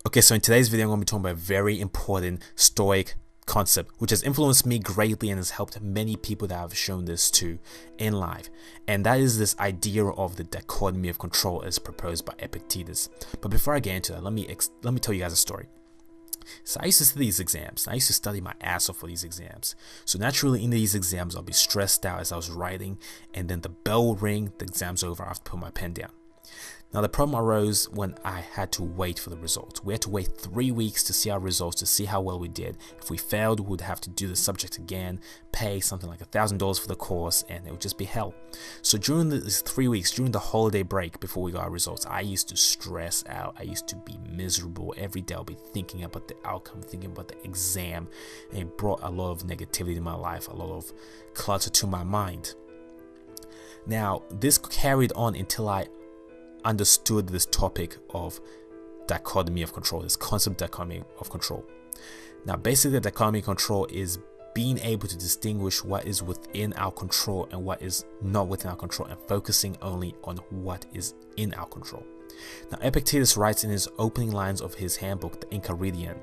Okay, so in today's video, I'm going to be talking about a very important Stoic concept, which has influenced me greatly and has helped many people that I've shown this to in life. And that is this idea of the dichotomy of control as proposed by Epictetus. But before I get into that, let me tell you guys a story. So I used to study these exams. I used to study my ass off for these exams. So naturally in these exams, I'll be stressed out as I was writing, and then the bell will ring, the exam's over, I have to put my pen down. Now the problem arose when I had to wait for the results. We had to wait 3 weeks to see our results, to see how well we did. If we failed, we would have to do the subject again, pay something like $1,000 for the course, and it would just be hell. So during these 3 weeks, during the holiday break before we got our results, I used to stress out. I used to be miserable. Every day I'll be thinking about the outcome, thinking about the exam, and it brought a lot of negativity to my life, a lot of clutter to my mind. Now this carried on until I understood this topic of dichotomy of control, this concept dichotomy of control. Now basically the dichotomy of control is being able to distinguish what is within our control and what is not within our control, and focusing only on what is in our control. Now Epictetus writes in his opening lines of his handbook, the Enchiridion,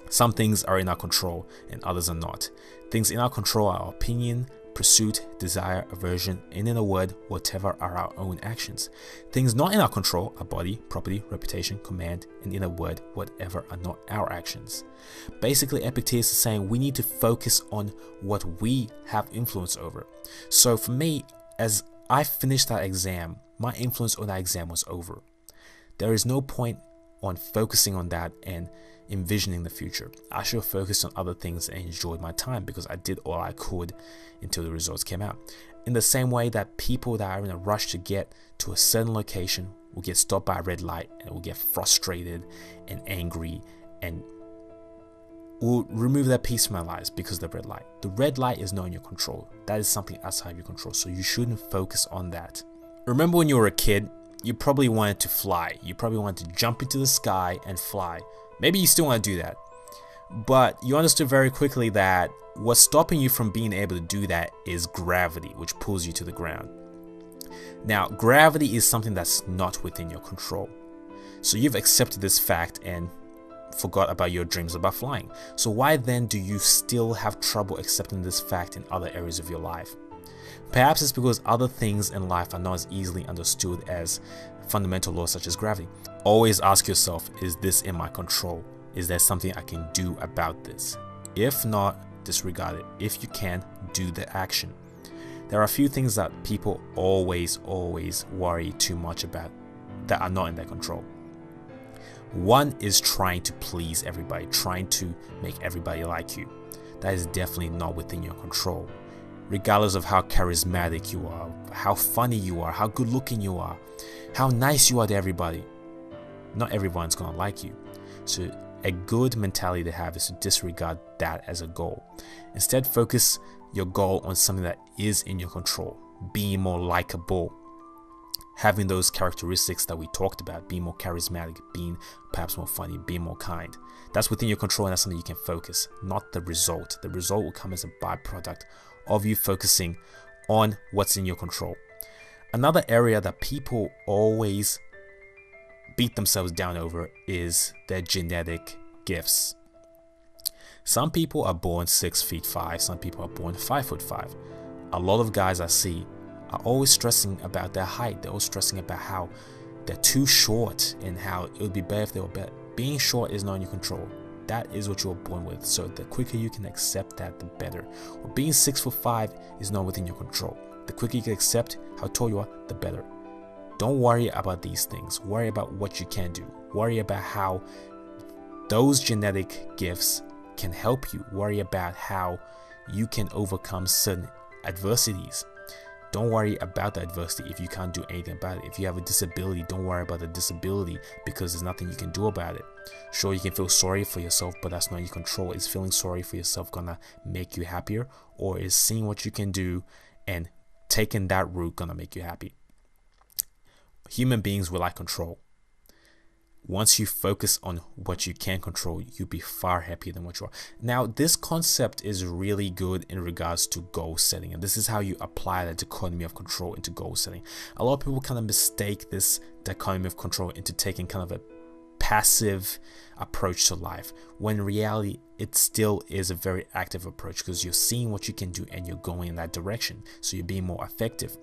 some things are in our control and others are not. Things in our control are our opinion, pursuit, desire, aversion, and in a word, whatever are our own actions. Things not in our control are body, property, reputation, command, and in a word, whatever are not our actions. Basically, Epictetus is saying we need to focus on what we have influence over. So for me, as I finished that exam, my influence on that exam was over. There is no point on focusing on that and envisioning the future. I should have focused on other things and enjoyed my time, because I did all I could until the results came out. In the same way that people that are in a rush to get to a certain location will get stopped by a red light and will get frustrated and angry and will remove their peace from their lives because of the red light. The red light is not in your control. That is something outside of your control, so you shouldn't focus on that. Remember when you were a kid, you probably wanted to fly. You probably wanted to jump into the sky and fly. Maybe you still want to do that, but you understood very quickly that what's stopping you from being able to do that is gravity, which pulls you to the ground. Now, gravity is something that's not within your control. So you've accepted this fact and forgot about your dreams about flying. So why then do you still have trouble accepting this fact in other areas of your life? Perhaps it's because other things in life are not as easily understood as fundamental laws such as gravity. Always ask yourself, is this in my control? Is there something I can do about this? If not, disregard it. If you can, do the action. There are a few things that people always worry too much about that are not in their control. One is trying to please everybody, trying to make everybody like you. That is definitely not within your control. Regardless of how charismatic you are, how funny you are, how good looking you are, how nice you are to everybody, not everyone's gonna like you. So a good mentality to have is to disregard that as a goal. Instead, focus your goal on something that is in your control. Being more likable, having those characteristics that we talked about, being more charismatic, being perhaps more funny, being more kind. That's within your control, and that's something you can focus, not the result. The result will come as a byproduct of you focusing on what's in your control. Another area that people always beat themselves down over is their genetic gifts. Some people are born 6'5", some people are born 5'5". A lot of guys I see are always stressing about their height. They're always stressing about how they're too short and how it would be better if they were better. Being short is not in your control. That is what you were born with, so the quicker you can accept that, the better. Or being 6'5" is not within your control. The quicker you can accept how tall you are, the better. Don't worry about these things. Worry about what you can do. Worry about how those genetic gifts can help you. Worry about how you can overcome certain adversities. Don't worry about the adversity if you can't do anything about it. If you have a disability, don't worry about the disability because there's nothing you can do about it. Sure, you can feel sorry for yourself, but that's not in your control. Is feeling sorry for yourself gonna make you happier, or is seeing what you can do and taking that route gonna make you happy? Human beings will like control. Once you focus on what you can control, you'll be far happier than what you are. Now, this concept is really good in regards to goal setting, and this is how you apply the dichotomy of control into goal setting. A lot of people kind of mistake this dichotomy of control into taking kind of a passive approach to life, when in reality it still is a very active approach, because you're seeing what you can do and you're going in that direction, so you're being more effective.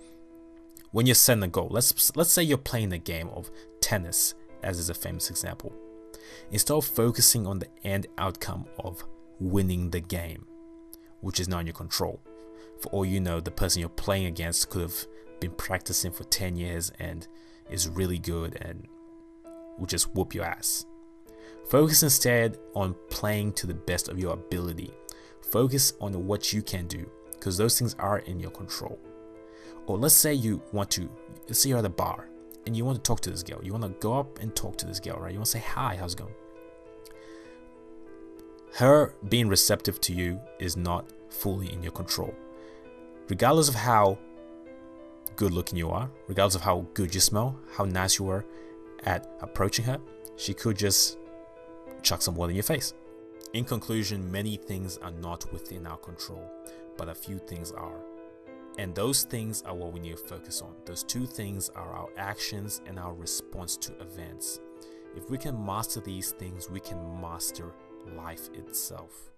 When you're setting a goal, let's say you're playing a game of tennis, as is a famous example. Instead of focusing on the end outcome of winning the game, which is not in your control, for all you know, the person you're playing against could have been practicing for 10 years and is really good and will just whoop your ass. Focus instead on playing to the best of your ability. Focus on what you can do, because those things are in your control. Or let's say you're at a bar and you want to talk to this girl. You want to go up and talk to this girl, right? You want to say, hi, how's it going? Her being receptive to you is not fully in your control. Regardless of how good looking you are, regardless of how good you smell, how nice you are at approaching her, she could just chuck some water in your face. In conclusion, many things are not within our control, but a few things are. And those things are what we need to focus on. Those two things are our actions and our response to events. If we can master these things, we can master life itself.